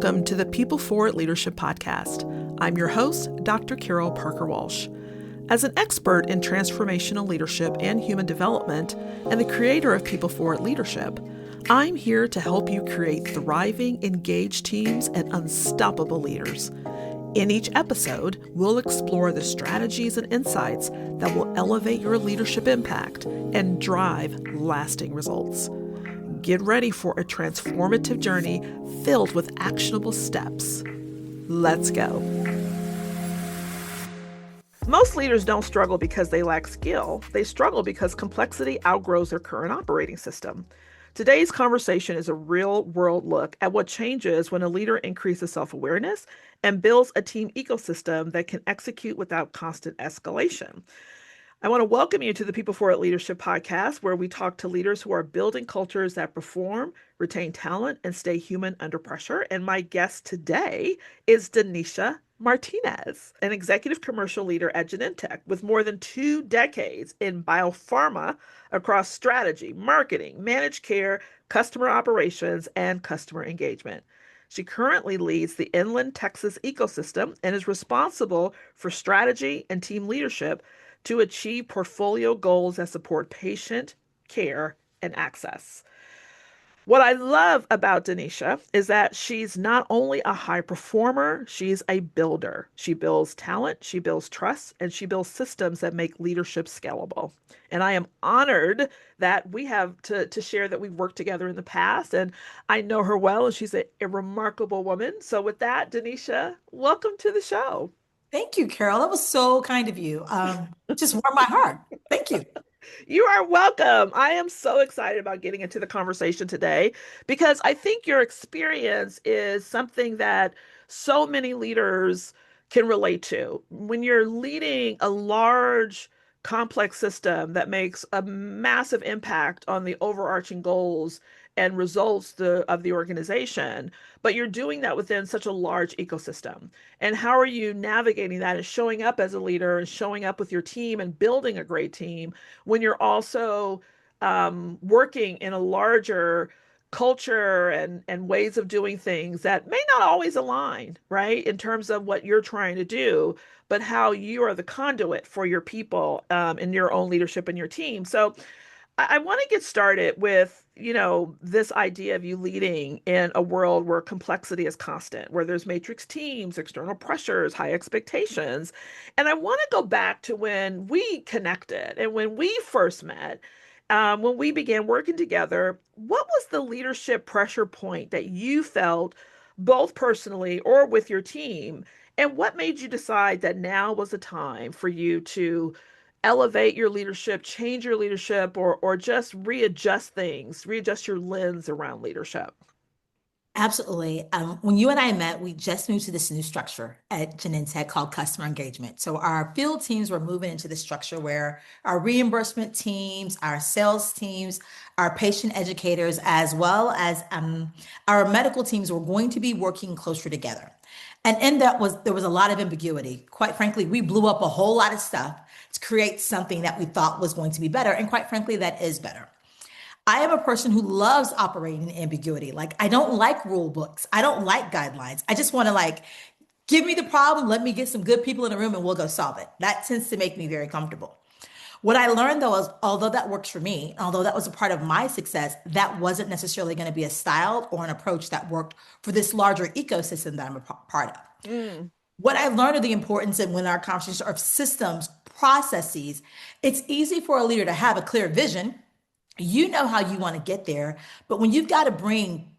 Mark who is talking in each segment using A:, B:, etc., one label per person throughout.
A: Welcome to the People Forward Leadership Podcast. I'm your host, Dr. Carol Parker Walsh. As an expert in transformational leadership and human development, and the creator of People Forward Leadership, I'm here to help you create thriving, engaged teams and unstoppable leaders. In each episode, we'll explore the strategies and insights that will elevate your leadership impact and drive lasting results. Get ready for a transformative journey filled with actionable steps. Let's go. Most leaders don't struggle because they lack skill. They struggle because complexity outgrows their current operating system. Today's conversation is a real-world look at what changes when a leader increases self-awareness and builds a team ecosystem that can execute without constant escalation. I want to welcome you to the People Forward Leadership Podcast, where we talk to leaders who are building cultures that perform, retain talent, and stay human under pressure. And my guest today is Donishea Martinez, an executive commercial leader at Genentech with more than 2 decades in biopharma across strategy, marketing, managed care, customer operations, and customer engagement. She currently leads the Inland Texas ecosystem and is responsible for strategy and team leadership to achieve portfolio goals that support patient care and access. What I love about Donishea is that she's not only a high performer, she's a builder. She builds talent, she builds trust, and she builds systems that make leadership scalable. And I am honored that we have to share that we've worked together in the past, and I know her well, and she's a remarkable woman. So with that, Donishea, welcome to the show.
B: Thank you, Carol. That was so kind of you. Just warmed my heart. Thank you.
A: You are welcome. I am so excited about getting into the conversation today because I think your experience is something that so many leaders can relate to. When you're leading a large, complex system that makes a massive impact on the overarching goals and results of the organization, but you're doing that within such a large ecosystem. And how are you navigating that and showing up as a leader and showing up with your team and building a great team when you're also working in a larger culture and ways of doing things that may not always align, right, in terms of what you're trying to do, but how you are the conduit for your people in your own leadership and your team. So I want to get started with, this idea of you leading in a world where complexity is constant, where there's matrix teams, external pressures, high expectations. And I want to go back to when we connected and when we first met, when we began working together. What was the leadership pressure point that you felt both personally or with your team? And what made you decide that now was the time for you to elevate your leadership, change your leadership, or just readjust things, readjust your lens around leadership?
B: Absolutely. When you and I met, we just moved to this new structure at Genentech called customer engagement. So our field teams were moving into this structure where our reimbursement teams, our sales teams, our patient educators, as well as our medical teams were going to be working closer together. And in that there was a lot of ambiguity. Quite frankly, we blew up a whole lot of stuff to create something that we thought was going to be better. And quite frankly, that is better. I am a person who loves operating in ambiguity. Like, I don't like rule books. I don't like guidelines. I just want to give me the problem. Let me get some good people in the room and we'll go solve it. That tends to make me very comfortable. What I learned though is, although that works for me, although that was a part of my success, that wasn't necessarily going to be a style or an approach that worked for this larger ecosystem that I'm a part of. What I learned of the importance of when our conversations are of systems, processes, it's easy for a leader to have a clear vision. You know how you want to get there, but when you've got to bring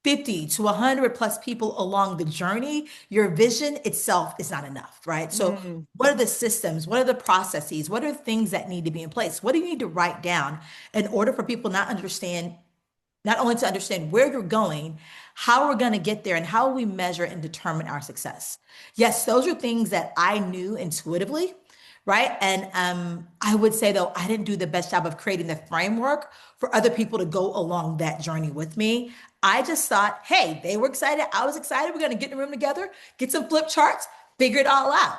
B: 50 to 100 plus people along the journey, your vision itself is not enough, right? So what are the systems? What are the processes? What are things that need to be in place? What do you need to write down in order for people not only to understand where you're going, how we're going to get there, and how we measure and determine our success? Yes, those are things that I knew intuitively, right? And I would say, though, I didn't do the best job of creating the framework for other people to go along that journey with me. I just thought, hey, they were excited. I was excited. We're going to get in the room together, get some flip charts, figure it all out.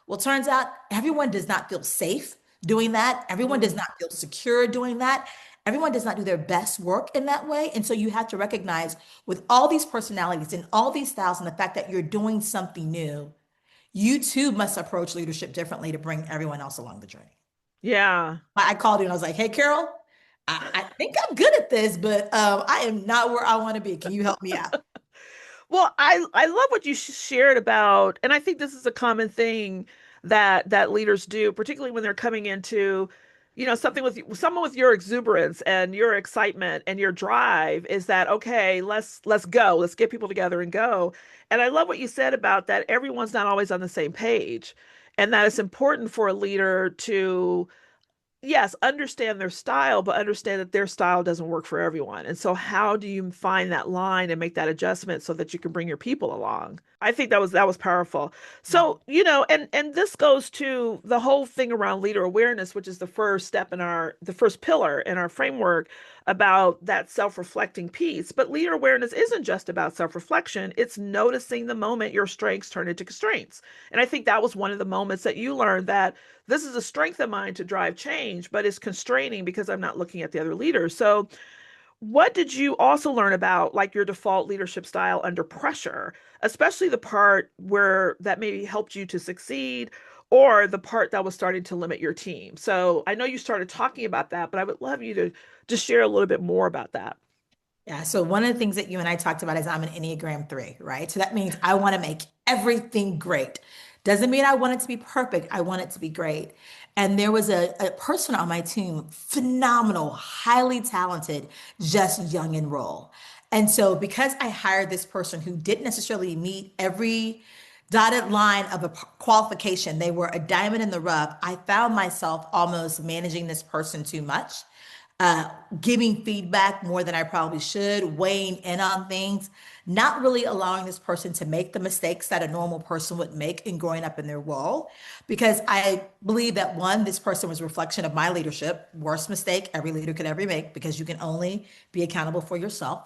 B: Well, it turns out everyone does not feel safe doing that. Everyone does not feel secure doing that. everyone does not do their best work in that way. And so you have to recognize with all these personalities and all these styles and the fact that you're doing something new, you too must approach leadership differently to bring everyone else along the journey.
A: Yeah.
B: I called you and I was like, hey, Carol, I think I'm good at this, but I am not where I want to be. Can you help me out?
A: Well, I love what you shared about, and I think this is a common thing that leaders do, particularly when they're coming into, something with someone with your exuberance and your excitement and your drive is that okay, let's go. Let's get people together and go. And I love what you said about that everyone's not always on the same page, and that it's important for a leader to yes, understand their style, but understand that their style doesn't work for everyone. And so how do you find that line and make that adjustment so that you can bring your people along? I think that was powerful. So, and this goes to the whole thing around leader awareness, which is the first step in the first pillar in our framework about that self-reflecting piece. But leader awareness isn't just about self-reflection, it's noticing the moment your strengths turn into constraints. And I think that was one of the moments that you learned that this is a strength of mine to drive change, but it's constraining because I'm not looking at the other leaders. So, what did you also learn about like your default leadership style under pressure, especially the part where that maybe helped you to succeed or the part that was starting to limit your team? So, I know you started talking about that, but I would love you to just share a little bit more about that.
B: Yeah. So one of the things that you and I talked about is I'm an Enneagram 3, right? So that means I want to make everything great. Doesn't mean I want it to be perfect. I want it to be great. And there was a person on my team, phenomenal, highly talented, just young and roll. And so because I hired this person who didn't necessarily meet every dotted line of a qualification, they were a diamond in the rough, I found myself almost managing this person too much, uh, giving feedback more than I probably should, weighing in on things, not really allowing this person to make the mistakes that a normal person would make in growing up in their role. Because I believe that one, this person was a reflection of my leadership, worst mistake every leader could ever make, because you can only be accountable for yourself.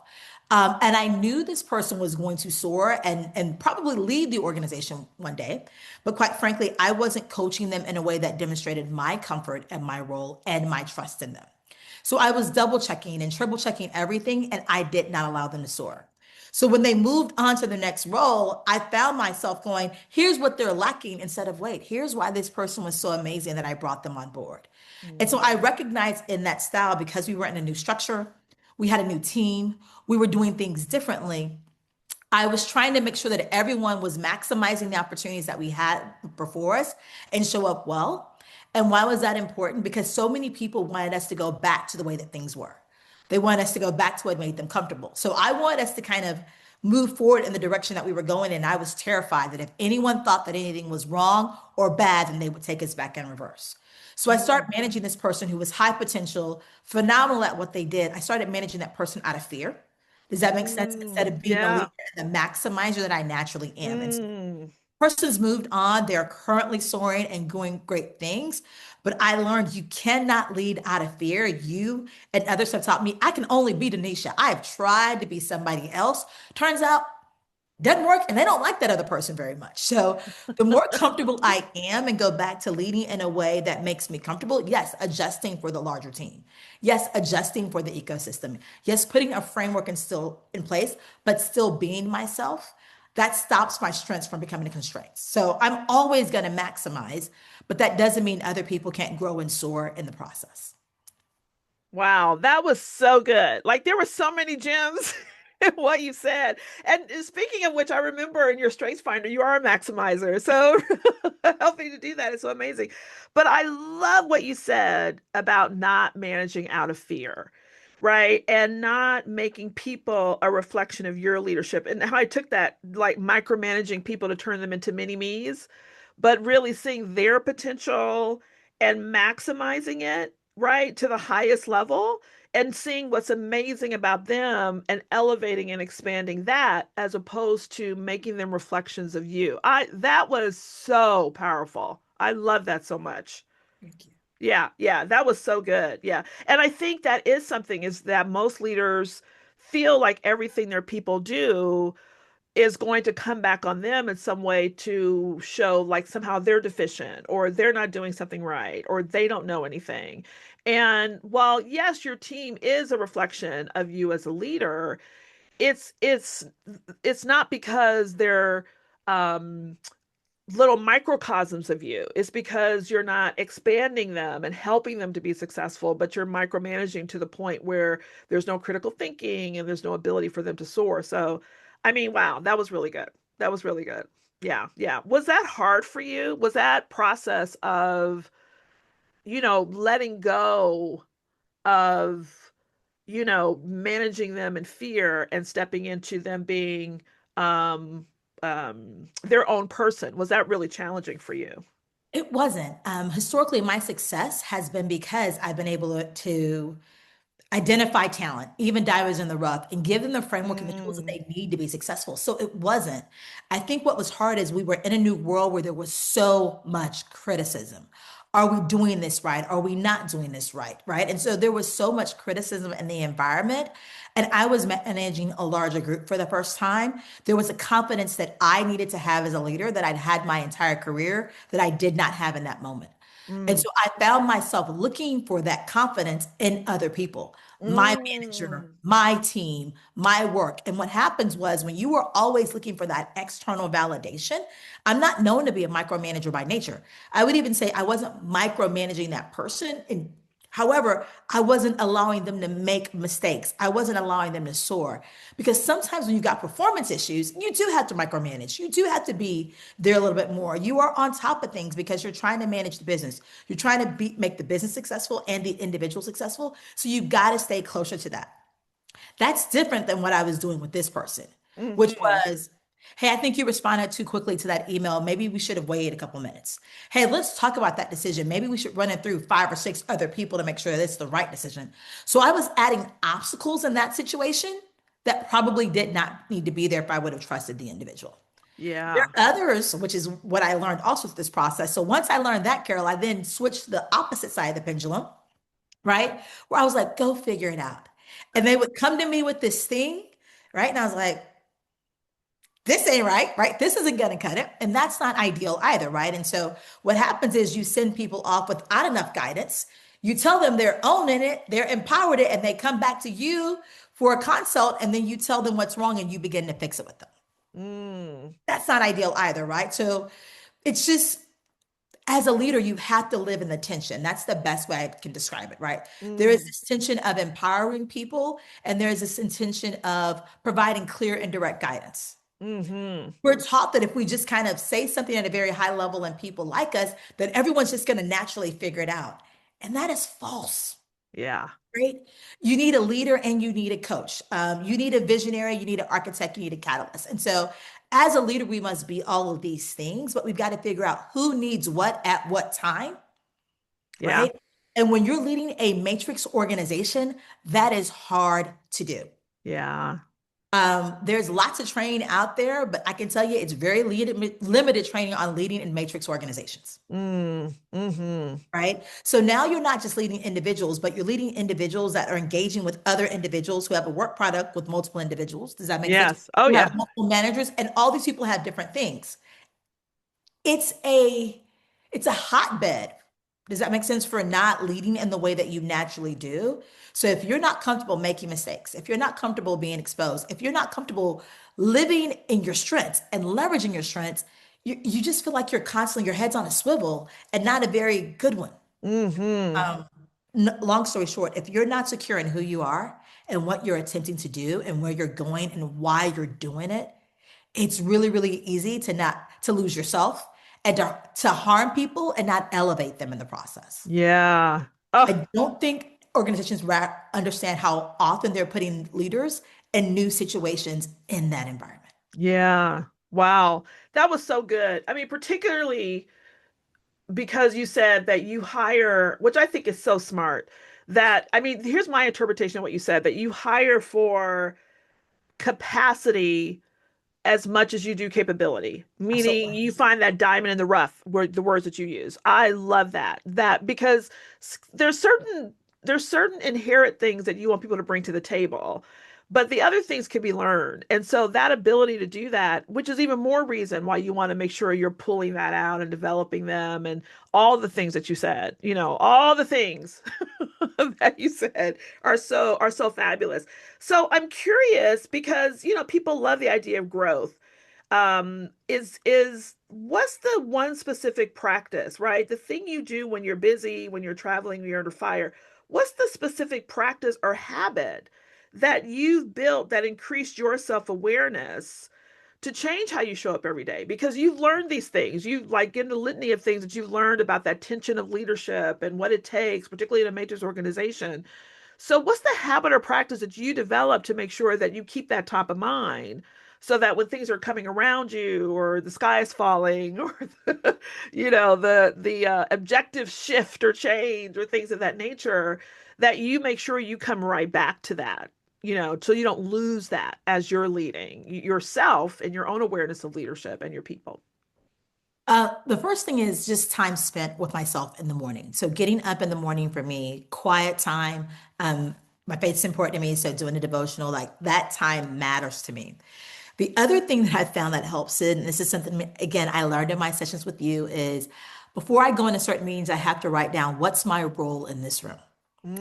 B: And I knew this person was going to soar and probably lead the organization one day. But quite frankly, I wasn't coaching them in a way that demonstrated my comfort and my role and my trust in them. So I was double checking and triple checking everything, and I did not allow them to soar. So when they moved on to the next role, I found myself going, here's what they're lacking instead of, wait, here's why this person was so amazing that I brought them on board. And so I
A: Mm.
B: recognized in that style, because we were in a new structure, we had a new team, we were doing things differently. I was trying to make sure that everyone was maximizing the opportunities that we had before us and show up well. And why was that important? Because so many people wanted us to go back to the way that things were. They wanted us to go back to what made them comfortable. So I wanted us to kind of move forward in the direction that we were going. And I was terrified that if anyone thought that anything was wrong or bad, then they would take us back in reverse. So I started
A: Mm.
B: managing this person who was high potential, phenomenal at what they did. I started managing that person out of fear. Does that make sense? Instead
A: Mm.
B: of being the leader
A: Yeah.
B: and the maximizer that I naturally am. And so
A: Mm.
B: person's moved on. They're currently soaring and doing great things. But I learned you cannot lead out of fear. You and others have taught me I can only be Denisha. I have tried to be somebody else. Turns out doesn't work, and they don't like that other person very much. So the more comfortable I am and go back to leading in a way that makes me comfortable, yes, adjusting for the larger team. Yes, adjusting for the ecosystem. Yes, putting a framework and still in place, but still being myself. That stops my strengths from becoming a constraint. So I'm always going to maximize, but that doesn't mean other people can't grow and soar in the process.
A: Wow, that was so good. Like there were so many gems in what you said. And speaking of which, I remember in your Strengths Finder, you are a maximizer. So helping to do that is so amazing. But I love what you said about not managing out of fear, right? And not making people a reflection of your leadership. And how I took that, like micromanaging people to turn them into mini me's, but really seeing their potential and maximizing it right to the highest level and seeing what's amazing about them and elevating and expanding that as opposed to making them reflections of you. I that was so powerful. I love that so much.
B: Thank you.
A: Yeah, yeah, that was so good. Yeah. And I think that is something is that most leaders feel like everything their people do is going to come back on them in some way to show like somehow they're deficient or they're not doing something right or they don't know anything. And while yes, your team is a reflection of you as a leader, it's it's it's not because they're um little microcosms of you. It's because you're not expanding them and helping them to be successful, but you're micromanaging to the point where there's no critical thinking and there's no ability for them to soar. So, I mean, wow, that was really good. That was really good. Yeah, yeah. Was that hard for you? Was that process of, letting go of, managing them in fear and stepping into them being um their own person? Was that really challenging for you?
B: It wasn't. Historically, my success has been because I've been able to identify talent, even divers in the rough, and give them the framework and the tools that
A: Mm,
B: they need to be successful. So it wasn't. I think what was hard is we were in a new world where there was so much criticism. Are we doing this right? Are we not doing this right? Right. And so there was so much criticism in the environment. And I was managing a larger group for the first time. There was a confidence that I needed to have as a leader that I'd had my entire career that I did not have in that moment. And
A: mm,
B: so I found myself looking for that confidence in other people, my manager,
A: mm,
B: my team, my work. And what happens was when you were always looking for that external validation, I'm not known to be a micromanager by nature. I would even say I wasn't micromanaging that person. And however, I wasn't allowing them to make mistakes. I wasn't allowing them to soar. Because sometimes when you've got performance issues, you do have to micromanage. You do have to be there a little bit more. You are on top of things because you're trying to manage the business. You're trying to make the business successful and the individual successful. So you've got to stay closer to that. That's different than what I was doing with this person, which
A: mm-hmm.
B: was, hey, I think you responded too quickly to that email. Maybe we should have waited a couple minutes. Hey, let's talk about that decision. Maybe we should run it through five or six other people to make sure that it's the right decision. So I was adding obstacles in that situation that probably did not need to be there if I would have trusted the individual. There
A: Yeah.
B: are others, which is what I learned also through this process. So once I learned that, Carol, I then switched to the opposite side of the pendulum, right? Where I was like, go figure it out. And they would come to me with this thing, right? And I was like, this ain't right, right? This isn't going to cut it. And that's not ideal either, right? And so what happens is you send people off without enough guidance. You tell them they're owning it, they're empowered it, and they come back to you for a consult. And then you tell them what's wrong and you begin to fix it with them.
A: Mm,
B: That's not ideal either, right? So it's just, as a leader, you have to live in the tension. That's the best way I can describe it, right? There is
A: mm,
B: this tension of empowering people, and there's this intention of providing clear and direct guidance.
A: mm-hmm.
B: We're taught that if we just kind of say something at a very high level and people like us, that everyone's just going to naturally figure it out. And that is false.
A: Yeah.
B: Right? You need a leader and you need a coach. You need a visionary, you need an architect, you need a catalyst. And so, as a leader, we must be all of these things, but we've got to figure out who needs what at what time,
A: Yeah.
B: right? And when you're leading a matrix organization, that is hard to do.
A: Yeah.
B: There's lots of training out there, but I can tell you it's very limited training on leading in matrix organizations.
A: Mm, mm-hmm.
B: Right? So now you're not just leading individuals, but you're leading individuals that are engaging with other individuals who have a work product with multiple individuals. Does that make sense?
A: Yes. Oh
B: You have
A: yeah.
B: multiple managers, and all these people have different things. It's a it's a hotbed. Does that make sense for not leading in the way that you naturally do? So if you're not comfortable making mistakes, if you're not comfortable being exposed, if you're not comfortable living in your strengths and leveraging your strengths, you just feel like you're constantly your head's on a swivel and not a very good one.
A: Mm-hmm.
B: Um, Long story short, if you're not secure in who you are and what you're attempting to do and where you're going and why you're doing it, it's really, really easy to lose yourself and to harm people and not elevate them in the process.
A: Yeah. Oh,
B: I don't think organizations understand how often they're putting leaders in new situations in that environment.
A: yeah. Wow. That was so good. I mean, particularly because you said that you hire, which I think is so smart, that, I mean, here's my interpretation of what you said, that you hire for capacity as much as you do capability, meaning
B: Absolutely.
A: you find that diamond in the rough were the words that you use. I love that because there's certain inherent things that you want people to bring to the table, but the other things can be learned. And so that ability to do that, which is even more reason why you want to make sure you're pulling that out and developing them and all the things that you said, all the things that you said are so fabulous. So I'm curious because, people love the idea of growth. Is what's the one specific practice, right? The thing you do when you're busy, when you're traveling, when you're under fire, what's the specific practice or habit that you've built that increased your self-awareness to change how you show up every day? Because you've learned these things. You like get a litany of things that you've learned about that tension of leadership and what it takes, particularly in a matrix organization. So, what's the habit or practice that you develop to make sure that you keep that top of mind so that when things are coming around you or the sky is falling or the objective shift or change or things of that nature, that you make sure you come right back to that, so you don't lose that as you're leading yourself and your own awareness of leadership and your people.
B: The first thing is just time spent with myself in the morning. So getting up in the morning for me, quiet time. Um, my faith's important to me, so doing a devotional, like that time matters to me. The other thing that I found that helps it, and this is something again I learned in my sessions with you, is before I go into certain meetings, I have to write down what's my role in this room.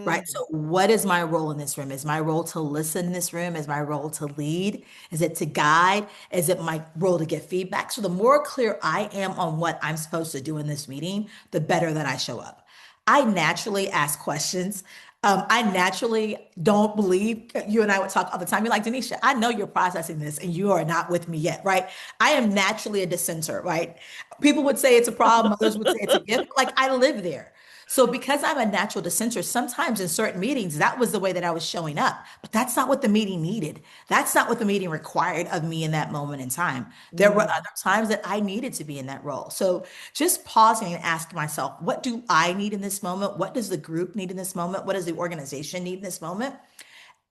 B: Right.
A: Mm,
B: So, what is my role in this room? Is my role to listen in this room? Is my role to lead? Is it to guide? Is it my role to get feedback? So, the more clear I am on what I'm supposed to do in this meeting, the better that I show up. I naturally ask questions. I naturally don't believe you and I would talk all the time. You're like, Denisha, I know you're processing this and you are not with me yet, right? I am naturally a dissenter, right? People would say it's a problem, others would say it's a gift. Like I live there. So because I'm a natural dissenter, sometimes in certain meetings, that was the way that I was showing up. But that's not what the meeting needed. That's not what the meeting required of me in that moment in time. There were
A: mm,
B: other times that I needed to be in that role. So just pausing and asking myself, what do I need in this moment? What does the group need in this moment? What does the organization need in this moment?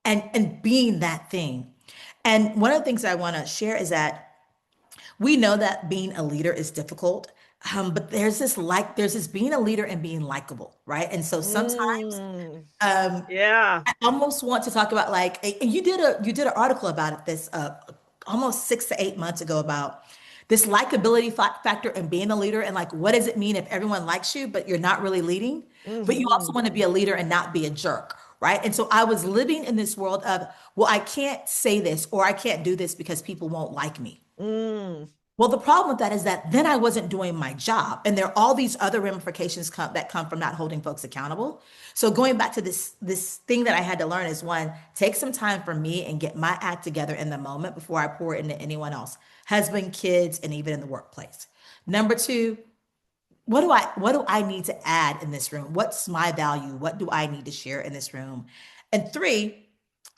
B: And being that thing. And one of the things I want to share is that we know that being a leader is difficult. But there's this being a leader and being likable, right? And so sometimes
A: mm.
B: um,
A: Yeah.
B: I almost want to talk about and you did an article about it this almost 6 to 8 months ago about this likability factor and being a leader and like what does it mean if everyone likes you but you're not really leading, but you also
A: Hmm.
B: want to be a leader and not be a jerk, right? And so I was living in this world of, well, I can't say this or I can't do this because people won't like me.
A: Mm.
B: Well, the problem with that is that then I wasn't doing my job, and there are all these other ramifications that come from not holding folks accountable. So going back to this thing that I had to learn is one, take some time for me and get my act together in the moment before I pour it into anyone else, husband, kids, and even in the workplace. Number two, what do I need to add in this room? What's my value? What do I need to share in this room? And three,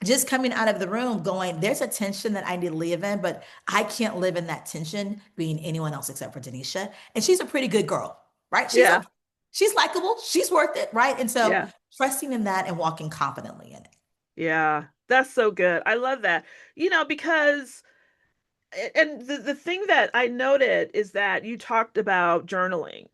B: just coming out of the room going, there's a tension that I need to live in, but I can't live in that tension being anyone else except for Denisha. And she's a pretty good girl, right? She's
A: Yeah.
B: okay. She's likable. She's worth it, right? And so
A: Yeah.
B: trusting in that and walking confidently in it.
A: Yeah. That's so good. I love that. Because and the thing that I noted is that you talked about journaling.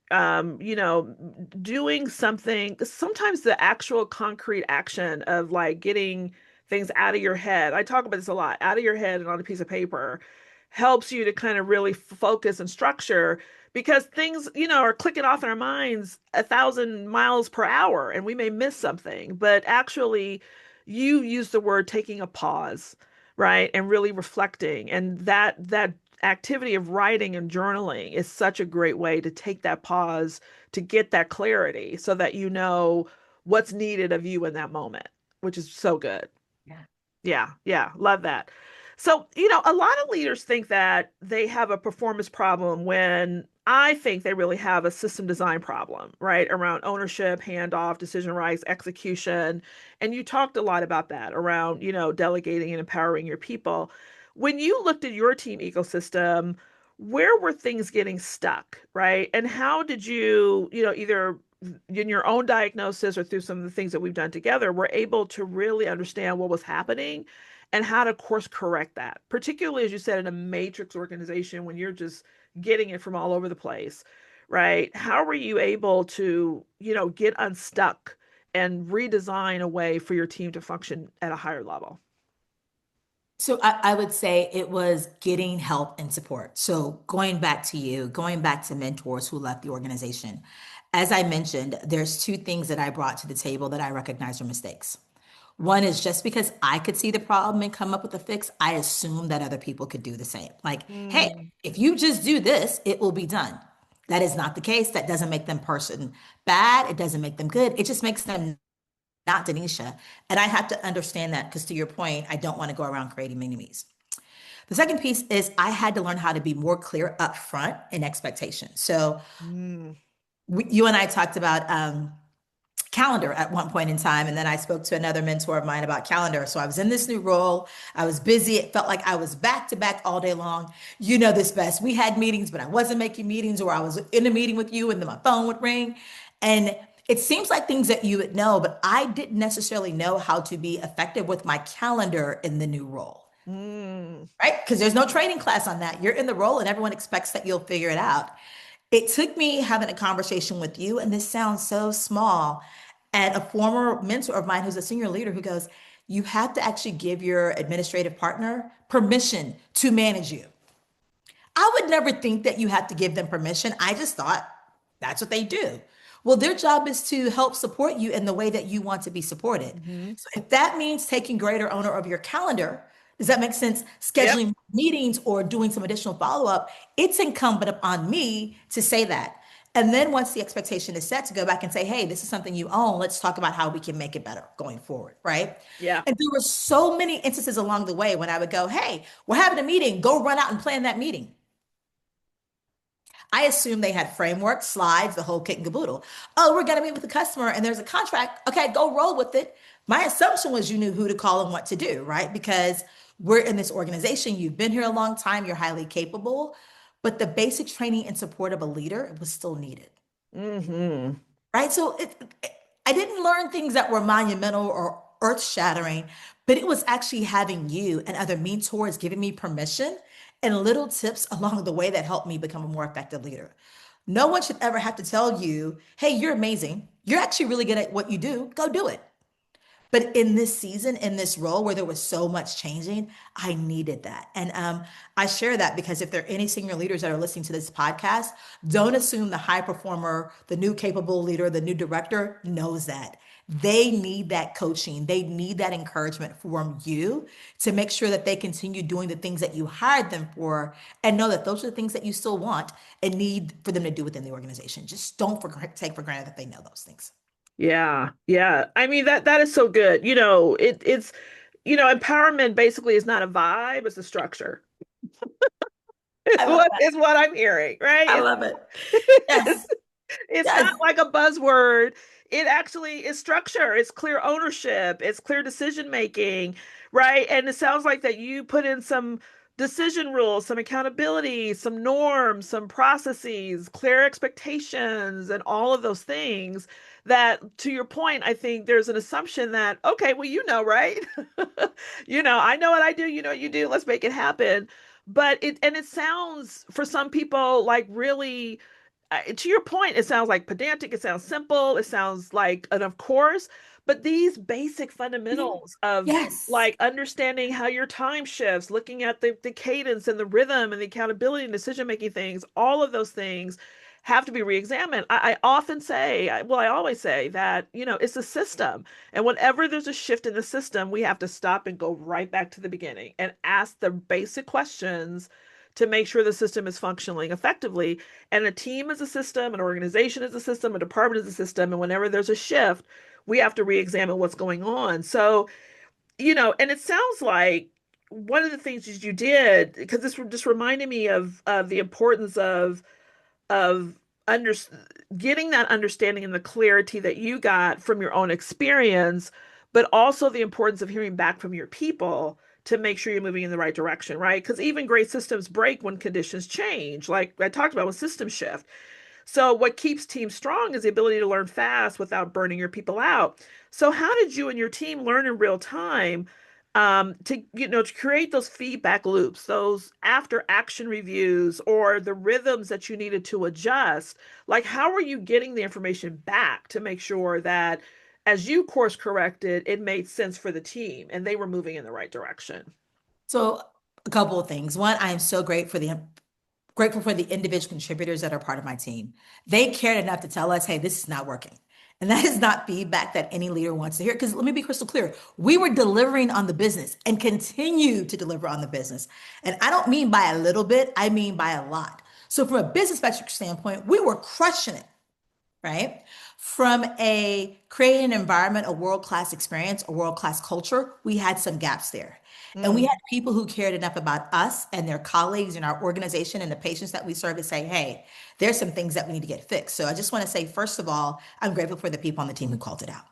A: Doing something, sometimes the actual concrete action of like getting things out of your head. I talk about this a lot, out of your head and on a piece of paper helps you to kind of really focus and structure because things, are clicking off in our minds 1,000 miles per hour and we may miss something. But actually, you use the word taking a pause, right? And really reflecting. And that activity of writing and journaling is such a great way to take that pause to get that clarity so that you know what's needed of you in that moment, which is so good.
B: Yeah.
A: Yeah, yeah, love that. So, a lot of leaders think that they have a performance problem when I think they really have a system design problem, right? Around ownership, handoff, decision rights, execution. And you talked a lot about that around, delegating and empowering your people. When you looked at your team ecosystem, where were things getting stuck, right? And how did you, either in your own diagnosis or through some of the things that we've done together, we're able to really understand what was happening and how to course correct that, particularly as you said in a matrix organization when you're just getting it from all over the place, right? How were you able to, get unstuck and redesign a way for your team to function at a higher level?
B: So I would say it was getting help and support. So going back to you, going back to mentors who left the organization. As I mentioned, there's two things that I brought to the table that I recognize are mistakes. One is just because I could see the problem and come up with a fix, I assume that other people could do the same. Like, hey,
A: Mm,
B: if you just do this, it will be done. That is not the case. That doesn't make them person bad. It doesn't make them good. It just makes them not Denisha. And I have to understand that because to your point, I don't want to go around creating enemies. The second piece is I had to learn how to be more clear up front in expectations. So
A: mm,
B: you and I talked about calendar at one point in time. And then I spoke to another mentor of mine about calendar. So I was in this new role. I was busy. It felt like I was back to back all day long. You know this best. We had meetings, but I wasn't making meetings, or I was in a meeting with you and then my phone would ring. And it seems like things that you would know, but I didn't necessarily know how to be effective with my calendar in the new role,
A: mm.
B: right? Because there's no training class on that. You're in the role and everyone expects that you'll figure it out. It took me having a conversation with you, and this sounds so small, and a former mentor of mine who's a senior leader who goes, you have to actually give your administrative partner permission to manage you. I would never think that you have to give them permission. I just thought that's what they do. Well, their job is to help support you in the way that you want to be supported.
A: Hmm.
B: So if that means taking greater owner of your calendar, does that make sense?
A: Yep.
B: Scheduling meetings or doing some additional follow up, it's incumbent upon me to say that. And then once the expectation is set, to go back and say, hey, this is something you own. Let's talk about how we can make it better going forward. Right.
A: Yeah.
B: And there were so many instances along the way when I would go, hey, we're having a meeting, go run out and plan that meeting. I assume they had framework, slides, the whole kit and caboodle. Oh, we're going to meet with the customer and there's a contract. Okay, go roll with it. My assumption was you knew who to call and what to do, right? Because we're in this organization, you've been here a long time, you're highly capable, but the basic training and support of a leader was still needed,
A: Hmm.
B: right? So I didn't learn things that were monumental or earth shattering, but it was actually having you and other mentors giving me permission and little tips along the way that helped me become a more effective leader. No one should ever have to tell you, hey, you're amazing. You're actually really good at what you do. Go do it. But in this season, in this role where there was so much changing, I needed that. And I share that because if there are any senior leaders that are listening to this podcast, don't assume the high performer, the new capable leader, the new director knows that. They need that coaching. They need that encouragement from you to make sure that they continue doing the things that you hired them for and know that those are the things that you still want and need for them to do within the organization. Just don't take for granted that they know those things.
A: Yeah. Yeah. I mean that is so good. It's empowerment basically is not a vibe, it's a structure. It's
B: I love
A: what
B: that.
A: is what I'm hearing,
B: I
A: right?
B: love it.
A: It's
B: Yes.
A: it's not
B: Yes.
A: like a buzzword. It actually is structure. It's clear ownership. It's clear decision making, right? And it sounds like that you put in some decision rules, some accountability, some norms, some processes, clear expectations, and all of those things that, to your point, I think there's an assumption that, okay, well, right? I know what I do, you know what you do, let's make it happen. It sounds for some people like really to your point, it sounds like pedantic, it sounds simple, it sounds like and of course, but these basic fundamentals of
B: Yes.
A: like understanding how your time shifts, looking at the cadence and the rhythm and the accountability and decision making things, all of those things have to be re-examined. I often say, I always say that, it's a system. And whenever there's a shift in the system, we have to stop and go right back to the beginning and ask the basic questions to make sure the system is functioning effectively. And a team is a system, an organization is a system, a department is a system. And whenever there's a shift, we have to re-examine what's going on. So, and it sounds like one of the things that you did, because this just reminded me of the importance of under, getting that understanding and the clarity that you got from your own experience, but also the importance of hearing back from your people to make sure you're moving in the right direction, right? Because even great systems break when conditions change, like I talked about with system shift. So what keeps teams strong is the ability to learn fast without burning your people out. So how did you and your team learn in real time to create those feedback loops, those after action reviews, or the rhythms that you needed to adjust? Like how were you getting the information back to make sure that as you course corrected, it made sense for the team and they were moving in the right direction?
B: So a couple of things. One, I am so grateful for the individual contributors that are part of my team. They cared enough to tell us, hey, this is not working. And that is not feedback that any leader wants to hear. Because let me be crystal clear, we were delivering on the business and continue to deliver on the business. And I don't mean by a little bit, I mean by a lot. So from a business metric standpoint, we were crushing it, right? From a creating an environment, a world-class experience, a world-class culture, we had some gaps there. And we
A: Mm,
B: had people who cared enough about us and their colleagues and our organization and the patients that we serve to say, hey, there's some things that we need to get fixed. So I just want to say, first of all, I'm grateful for the people on the team who called it out.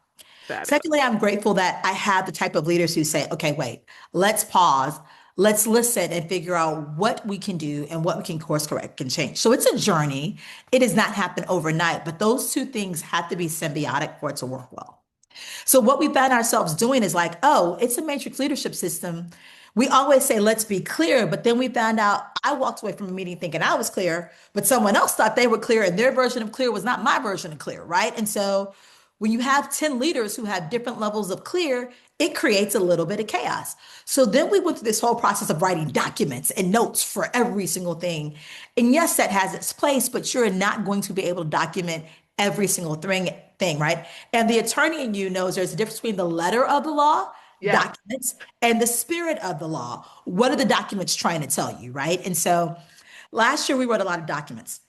A: fabulous.
B: Secondly, I'm grateful that I have the type of leaders who say, okay, wait, let's pause. Let's listen and figure out what we can do and what we can course correct and change. So it's a journey. It does not happen overnight, but those two things have to be symbiotic for it to work well. So what we found ourselves doing is like, oh, it's a matrix leadership system. We always say, let's be clear. But then we found out I walked away from a meeting thinking I was clear, but someone else thought they were clear and their version of clear was not my version of clear, right? And so when you have 10 leaders who have different levels of clear, it creates a little bit of chaos. So then we went through this whole process of writing documents and notes for every single thing. And yes, that has its place, but you're not going to be able to document every single thing, right? And the attorney in you knows there's a difference between the letter of the law,
A: Yeah.
B: documents, and the spirit of the law. What are the documents trying to tell you, right? And so last year we wrote a lot of documents,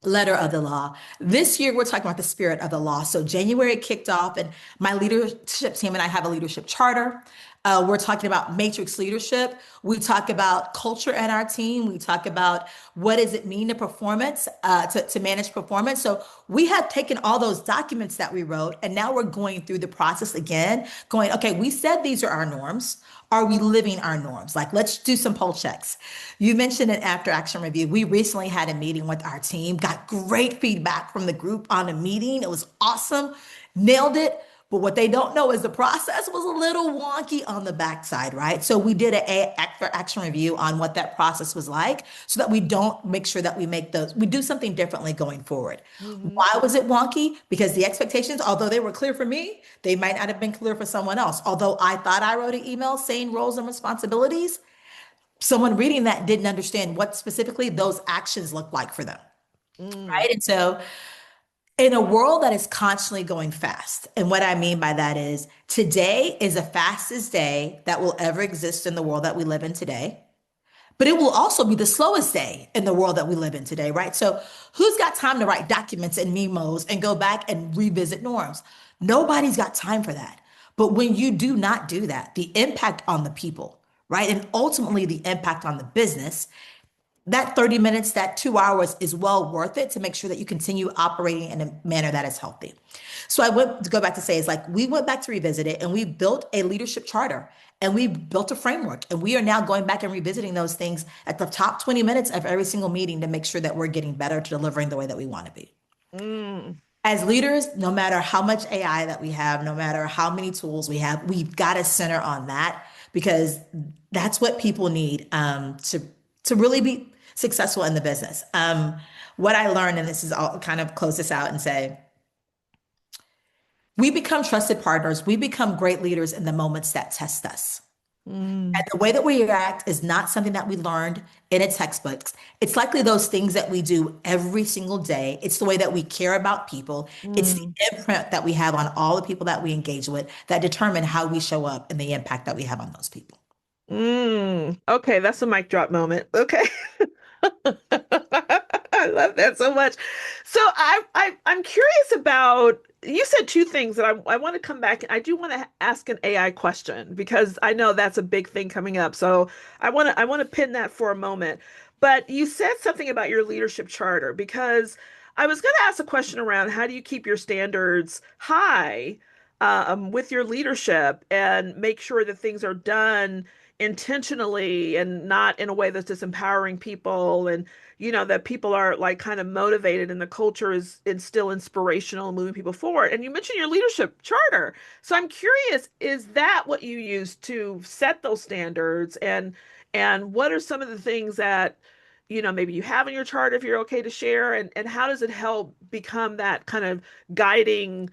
B: letter of the law. This year, we're talking about the spirit of the law. So January kicked off, and my leadership team and I have a leadership charter. We're talking about matrix leadership. We talk about culture in our team. We talk about what does it mean to performance, to manage performance. So we have taken all those documents that we wrote, and now we're going through the process again, going, okay, we said these are our norms. Are we living our norms? Like, let's do some poll checks. You mentioned an after action review. We recently had a meeting with our team, got great feedback from the group on the meeting. It was awesome, nailed it. But what they don't know is the process was a little wonky on the backside, right? So we did a after action review on what that process was like so that we don't make sure that we do something differently going forward.
A: Hmm.
B: Why was it wonky? Because the expectations, although they were clear for me, they might not have been clear for someone else. Although I thought I wrote an email saying roles and responsibilities, someone reading that didn't understand what specifically those actions look like for them.
A: Mm,
B: Right. And so in a world that is constantly going fast, and what I mean by that is today is the fastest day that will ever exist in the world that we live in today. But it will also be the slowest day in the world that we live in today, right? So who's got time to write documents and memos and go back and revisit norms? Nobody's got time for that. But when you do not do that, the impact on the people, right? And ultimately the impact on the business, that 30 minutes, that 2 hours is well worth it to make sure that you continue operating in a manner that is healthy. So I went to go back to say, it's like we went back to revisit it and we built a leadership charter and we built a framework. And we are now going back and revisiting those things at the top 20 minutes of every single meeting to make sure that we're getting better to delivering the way that we want to be.
A: mm,
B: As leaders, no matter how much AI that we have, no matter how many tools we have, we've got to center on that because that's what people need to really be successful in the business. What I learned, and this is all kind of close this out and say, we become trusted partners. We become great leaders in the moments that test us. And
A: mm,
B: the way that we react is not something that we learned in a textbook. It's likely those things that we do every single day. It's the way that we care about people. It's the
A: mm,
B: imprint that we have on all the people that we engage with that determine how we show up and the impact that we have on those people.
A: mm. Okay, that's a mic drop moment. Okay. I love that so much. So I'm curious about you said two things that I want to come back and I do want to ask an AI question because I know that's a big thing coming up. So I want to pin that for a moment. But you said something about your leadership charter because I was going to ask a question around how do you keep your standards high with your leadership and make sure that things are done intentionally and not in a way that's disempowering people and that people are like kind of motivated and the culture is still inspirational and moving people forward. And you mentioned your leadership charter. So I'm curious, is that what you use to set those standards and what are some of the things that maybe you have in your chart if you're okay to share and how does it help become that kind of guiding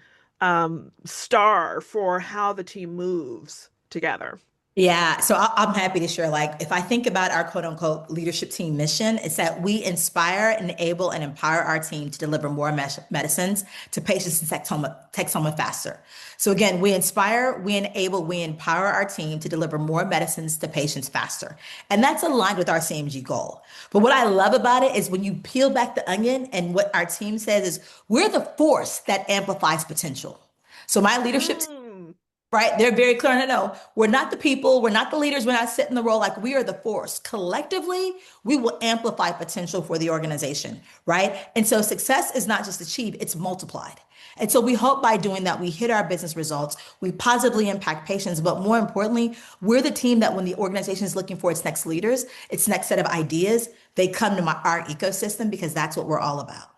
A: star for how the team moves together?
B: Yeah, so I'm happy to share. Like, if I think about our quote unquote leadership team mission, it's that we inspire, enable, and empower our team to deliver more medicines to patients and Texoma faster. So, again, we inspire, we enable, we empower our team to deliver more medicines to patients faster. And that's aligned with our CMG goal. But what I love about it is when you peel back the onion, and what our team says is we're the force that amplifies potential. So, my leadership,
A: Mm.
B: right? They're very clear to know we're not the people, we're not the leaders, we're not sitting in the role. Like, we are the force. Collectively, we will amplify potential for the organization, right? And so success is not just achieved, it's multiplied. And so we hope by doing that, we hit our business results, we positively impact patients, but more importantly, we're the team that when the organization is looking for its next leaders, its next set of ideas, they come to our ecosystem because that's what we're all about.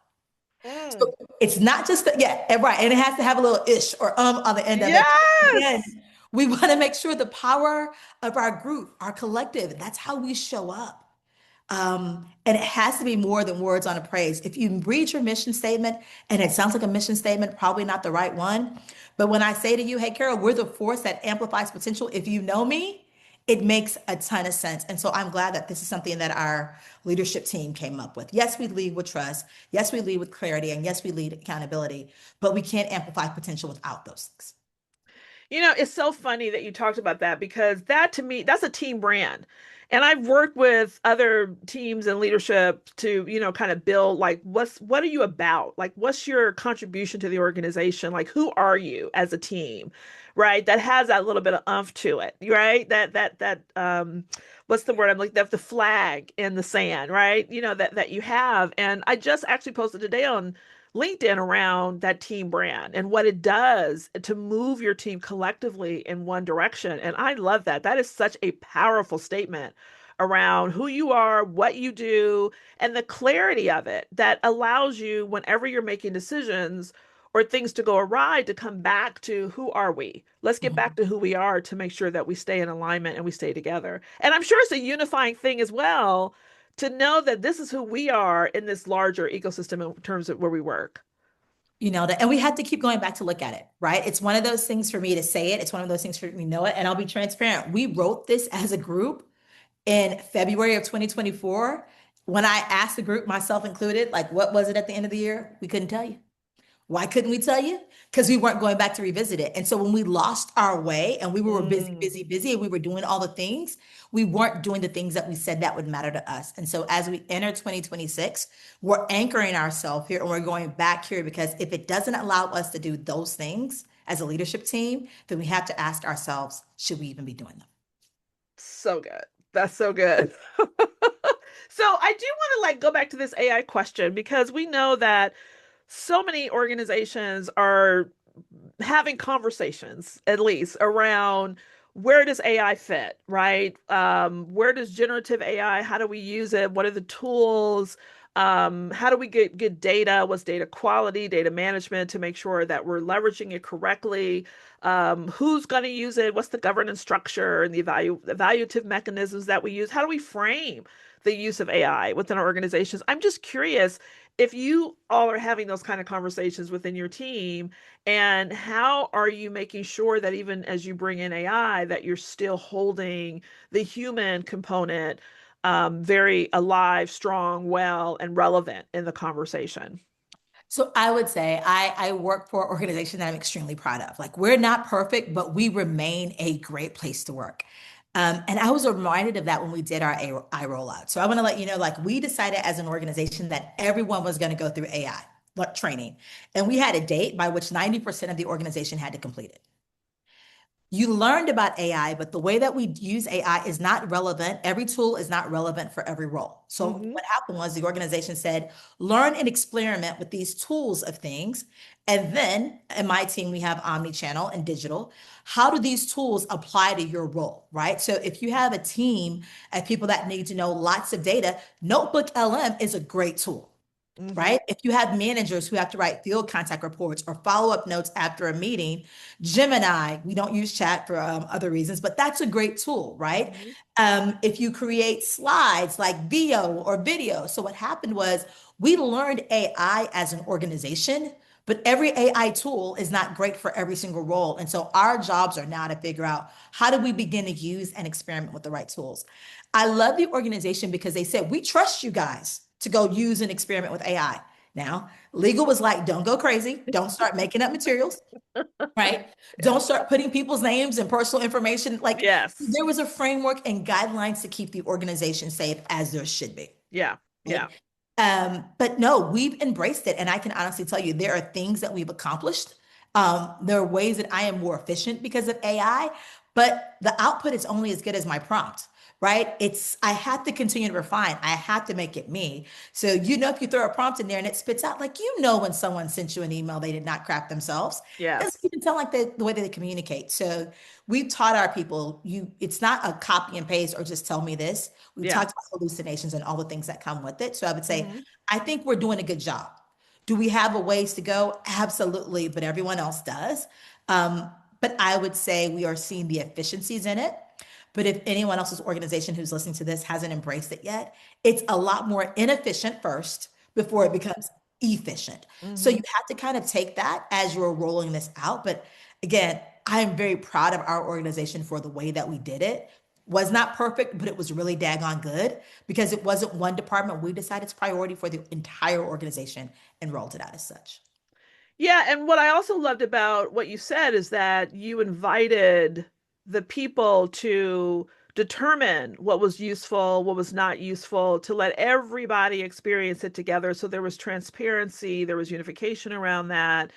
A: Mm.
B: So it's not just yeah, and right, and it has to have a little ish or on the end of it.
A: Yes.
B: Again, we want to make sure the power of our group, our collective, that's how we show up. And it has to be more than words on a praise. If you read your mission statement and it sounds like a mission statement, probably not the right one. But when I say to you, hey, Carol, we're the force that amplifies potential. If you know me, it makes a ton of sense. And so I'm glad that this is something that our leadership team came up with. Yes, we lead with trust. Yes, we lead with clarity. And yes, we lead accountability. But we can't amplify potential without those things.
A: It's so funny that you talked about that because that to me, that's a team brand. And I've worked with other teams and leadership to, kind of build like what are you about? Like what's your contribution to the organization? Like who are you as a team? Right? That has that little bit of umph to it, right? That what's the word? I'm like the flag in the sand, right? That you have. And I just actually posted today on LinkedIn around that team brand and what it does to move your team collectively in one direction. And I love that. That is such a powerful statement around who you are, what you do, and the clarity of it that allows you, whenever you're making decisions or things to go awry, to come back to who are we? Let's get back
B: Mhm.
A: to who we are to make sure that we stay in alignment and we stay together. And I'm sure it's a unifying thing as well to know that this is who we are in this larger ecosystem in terms of where we work.
B: You know that, and we have to keep going back to look at it, right? It's one of those things for me to say it. It's one of those things for me to know it. And I'll be transparent. We wrote this as a group in February of 2024. When I asked the group, myself included, like, what was it at the end of the year? We couldn't tell you. Why couldn't we tell you? Because we weren't going back to revisit it. And so when we lost our way and we were busy,
A: Mm.
B: busy, busy, and we were doing all the things, we weren't doing the things that we said that would matter to us. And so as we enter 2026, we're anchoring ourselves here and we're going back here because if it doesn't allow us to do those things as a leadership team, then we have to ask ourselves, should we even be doing them?
A: So good. That's so good. So I do want to like go back to this AI question because we know that so many organizations are having conversations at least around where does AI fit, right? Where does generative AI, how do we use it? What are the tools? How do we get good data? What's data quality, data management to make sure that we're leveraging it correctly? Who's going to use it? What's the governance structure and the evaluative mechanisms that we use? How do we frame the use of AI within our organizations? I'm just curious if you all are having those kind of conversations within your team, and how are you making sure that even as you bring in AI, that you're still holding the human component very alive, strong, well, and relevant in the conversation?
B: So I would say I work for an organization that I'm extremely proud of. Like, we're not perfect, but we remain a great place to work. And I was reminded of that when we did our AI rollout. So I want to let you know, like, we decided as an organization that everyone was going to go through AI training. And we had a date by which 90% of the organization had to complete it. You learned about AI, but the way that we use AI is not relevant. Every tool is not relevant for every role. So
A: Hmm.
B: what happened was the organization said, learn and experiment with these tools of things. And then in my team, we have omni-channel and digital. How do these tools apply to your role, right? So if you have a team of people that need to know lots of data, Notebook LM is a great tool,
A: Hmm.
B: right? If you have managers who have to write field contact reports or follow-up notes after a meeting, Gemini, we don't use chat for other reasons, but that's a great tool, right?
A: Hmm.
B: If you create slides like VO or video. So what happened was we learned AI as an organization, But every AI tool is not great for every single role. And so our jobs are now to figure out how do we begin to use and experiment with the right tools. I love the organization because they said, we trust you guys to go use and experiment with AI. Now, legal was like, don't go crazy. Don't start making up materials, right?
A: Yeah.
B: Don't start putting people's names and personal information. Like
A: Yes.
B: there was a framework and guidelines to keep the organization safe as there should be.
A: Yeah. Yeah.
B: Right? But no, we've embraced it. And I can honestly tell you, there are things that we've accomplished. There are ways that I am more efficient because of AI, but the output is only as good as my prompt, right? I have to continue to refine. I have to make it me. So, if you throw a prompt in there and it spits out, like, when someone sent you an email, they did not craft themselves. Because
A: Yes.
B: you can tell like the way that they communicate. So we've taught our people, it's not a copy and paste or just tell me this. We've
A: Yeah.
B: talked about hallucinations and all the things that come with it. So I would say,
A: Hmm.
B: I think we're doing a good job. Do we have a ways to go? Absolutely, but everyone else does. But I would say we are seeing the efficiencies in it. But if anyone else's organization who's listening to this hasn't embraced it yet, it's a lot more inefficient first before it becomes efficient. So you
A: Hmm.
B: have to kind of take that as you're rolling this out. But again, I am very proud of our organization for the way that we did it. Was not perfect, but it was really daggone good because it wasn't one department. We decided it's priority for the entire organization and rolled it out as such.
A: Yeah, and what I also loved about what you said is that you invited the people to determine what was useful, what was not useful, to let everybody experience it together. So there was transparency, there was unification around that.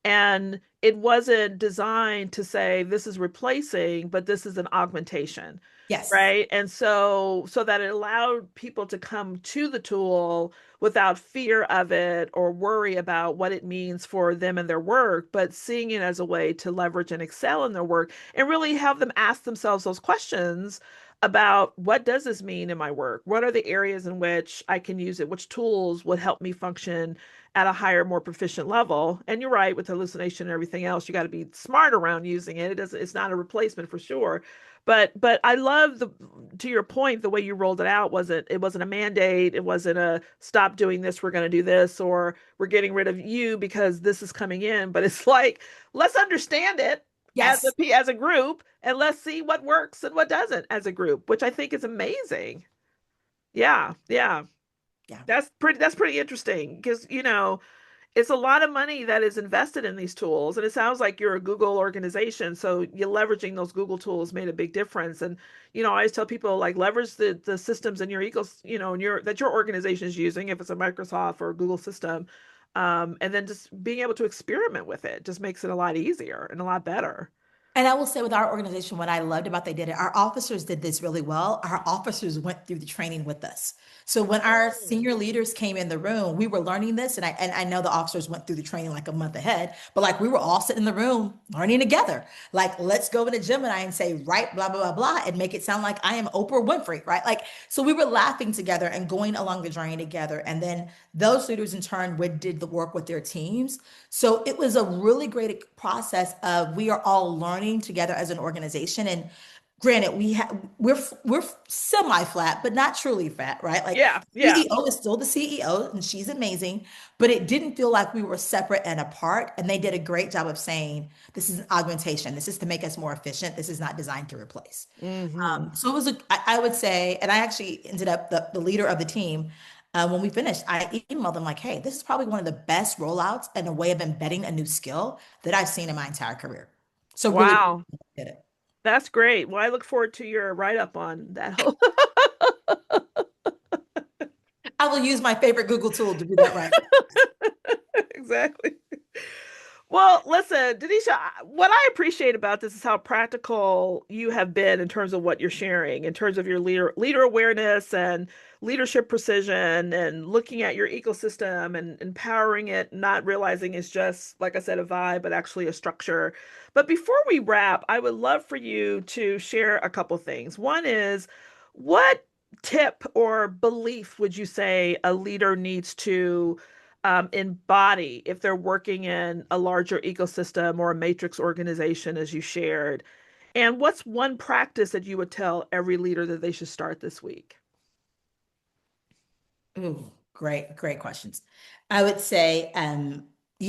A: And it wasn't designed to say this is replacing, but this is an augmentation,
B: Yes.
A: right? And so that it allowed people to come to the tool without fear of it or worry about what it means for them and their work, but seeing it as a way to leverage and excel in their work and really have them ask themselves those questions about what does this mean in my work? What are the areas in which I can use it? Which tools would help me function at a higher, more proficient level? And you're right, with hallucination and everything else, you got to be smart around using it. It's not a replacement for sure. But I love the, to your point, the way you rolled it out wasn't, it wasn't a mandate. It wasn't a stop doing this, we're going to do this, or we're getting rid of you because this is coming in. But it's like, let's understand it
B: Yes.
A: as a group, and let's see what works and what doesn't as a group, which I think is amazing. Yeah, yeah.
B: Yeah.
A: That's pretty interesting because, it's a lot of money that is invested in these tools. And it sounds like you're a Google organization. So you leveraging those Google tools made a big difference. And, I always tell people like leverage the systems in your in that your organization is using, if it's a Microsoft or a Google system. And then just being able to experiment with it just makes it a lot easier and a lot better.
B: And I will say with our organization, what I loved about they did it, our officers did this really well. Our officers went through the training with us. So when our
A: Mm.
B: senior leaders came in the room, we were learning this. And I know the officers went through the training like a month ahead, but like we were all sitting in the room learning together. Like, let's go into Gemini and say, right, blah, blah, blah, blah, and make it sound like I am Oprah Winfrey, right? Like, so we were laughing together and going along the journey together. And then those leaders in turn did the work with their teams. So it was a really great process of we are all learning together as an organization. And granted, we're semi flat, but not truly flat, right? Like
A: Yeah,
B: the
A: yeah.
B: CEO is still the CEO, and she's amazing. But it didn't feel like we were separate and apart. And they did a great job of saying this is an augmentation. This is to make us more efficient. This is not designed to replace.
A: Hmm.
B: So it was I would say, and I actually ended up the leader of the team. When we finished, I emailed them like, hey, this is probably one of the best rollouts and a way of embedding a new skill that I've seen in my entire career. So really
A: Wow.
B: did it.
A: That's great. Well, I look forward to your write up on that whole.
B: I will use my favorite Google tool to do that right.
A: Exactly. Well, listen, Denisha, what I appreciate about this is how practical you have been in terms of what you're sharing, in terms of your leader awareness and leadership precision and looking at your ecosystem and empowering it, not realizing it's just, like I said, a vibe, but actually a structure. But before we wrap, I would love for you to share a couple things. One is, what tip or belief would you say a leader needs to embody if they're working in a larger ecosystem or a matrix organization, as you shared? And what's one practice that you would tell every leader that they should start this week?
B: Ooh, great questions. I would say,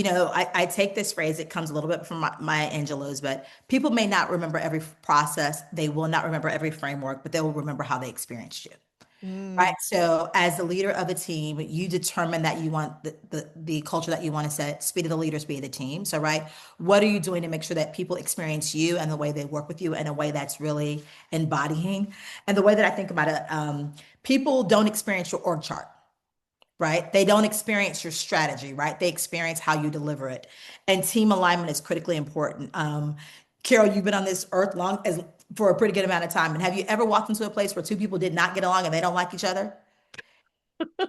B: I take this phrase, it comes a little bit from my Angelos, but people may not remember every process. They will not remember every framework, but they will remember how they experienced you. Right.
A: Mm,
B: So as the leader of a team, you determine that you want the culture that you want to set, speed of the leader, speed of the team. So, right, what are you doing to make sure that people experience you and the way they work with you in a way that's really embodying? And the way that I think about it, people don't experience your org chart, right? They don't experience your strategy, right? They experience how you deliver it. And team alignment is critically important. Carol, you've been on this earth long as for a pretty good amount of time. And have you ever walked into a place where two people did not get along and they don't like each other?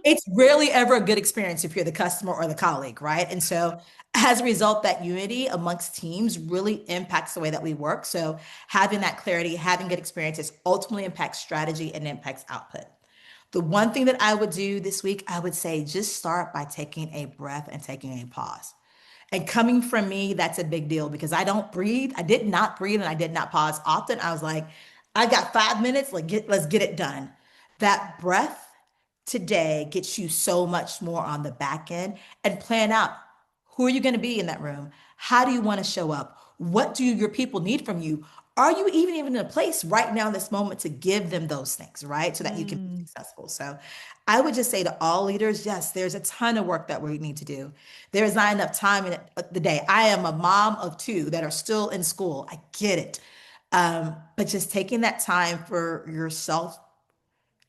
B: It's rarely ever a good experience if you're the customer or the colleague, right? And so as a result, that unity amongst teams really impacts the way that we work. So having that clarity, having good experiences ultimately impacts strategy and impacts output. The one thing that I would do this week, I would say just start by taking a breath and taking a pause. And coming from me, that's a big deal because I don't breathe. I did not breathe and I did not pause. Often I was like, I got 5 minutes, let's get it done. That breath today gets you so much more on the back end and plan out who are you going to be in that room? How do you want to show up? What do your people need from you? Are you even in a place right now in this moment to give them those things, right? So that you can be
A: mm,
B: successful. So I would just say to all leaders, yes, there's a ton of work that we need to do. There is not enough time in the day. I am a mom of two that are still in school. I get it. But just taking that time for yourself,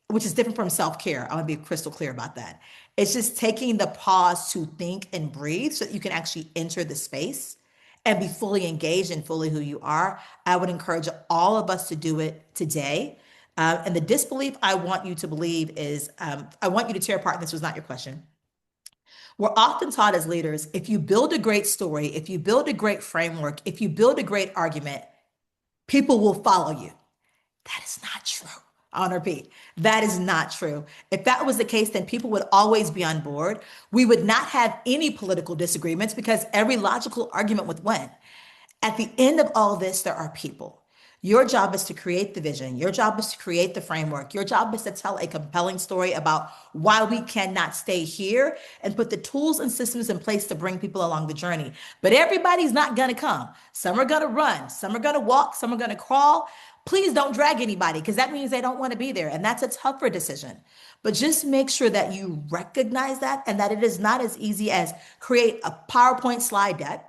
B: which is different from self-care. I want to be crystal clear about that. It's just taking the pause to think and breathe so that you can actually enter the space and be fully engaged and fully who you are. I would encourage all of us to do it today. And the disbelief I want you to believe is I want you to tear apart. This was not your question. We're often taught as leaders if you build a great story, if you build a great framework, if you build a great argument, people will follow you. That is not true. On repeat, that is not true. If that was the case, then people would always be on board. We would not have any political disagreements because every logical argument would win. At the end of all this, there are people. Your job is to create the vision. Your job is to create the framework. Your job is to tell a compelling story about why we cannot stay here and put the tools and systems in place to bring people along the journey. But everybody's not going to come. Some are going to run. Some are going to walk. Some are going to crawl. Please don't drag anybody because that means they don't want to be there. And that's a tougher decision. But just make sure that you recognize that and that it is not as easy as create a PowerPoint slide deck,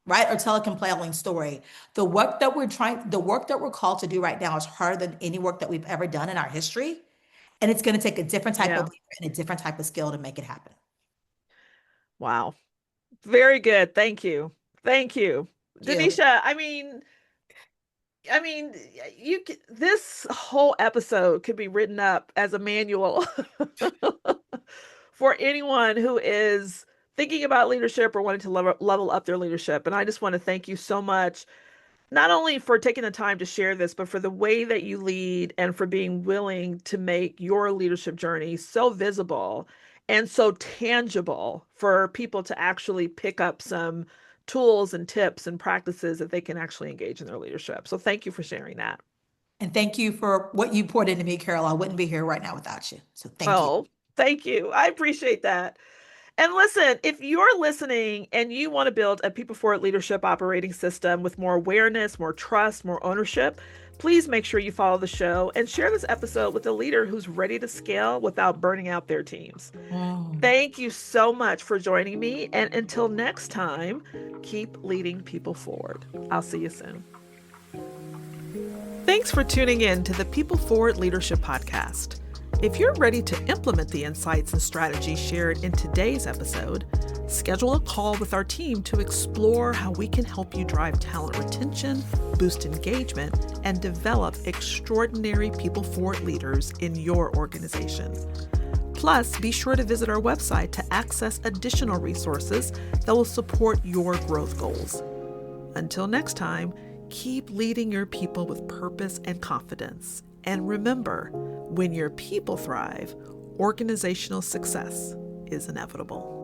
B: right? Or tell a compelling story. The work that we're called to do right now is harder than any work that we've ever done in our history. And it's going to take a different type of
A: yeah.
B: leader and a different type of skill to make it happen.
A: Wow. Very good. Thank you. Thank you.
B: Thank you.
A: Denisha, I mean, this whole episode could be written up as a manual for anyone who is thinking about leadership or wanting to level up their leadership. And I just want to thank you so much, not only for taking the time to share this, but for the way that you lead and for being willing to make your leadership journey so visible and so tangible for people to actually pick up some tools and tips and practices that they can actually engage in their leadership. So thank you for sharing that.
B: And thank you for what you poured into me, Carol. I wouldn't be here right now without you. So thank you.
A: Oh, thank you. I appreciate that. And listen, if you're listening and you want to build a people forward leadership operating system with more awareness, more trust, more ownership, please make sure you follow the show and share this episode with a leader who's ready to scale without burning out their teams.
B: Mm.
A: Thank you so much for joining me. And until next time, keep leading people forward. I'll see you soon. Thanks for tuning in to the People Forward Leadership Podcast. If you're ready to implement the insights and strategies shared in today's episode, schedule a call with our team to explore how we can help you drive talent retention, boost engagement, and develop extraordinary people forward leaders in your organization. Plus, be sure to visit our website to access additional resources that will support your growth goals. Until next time, keep leading your people with purpose and confidence. And remember, when your people thrive, organizational success is inevitable.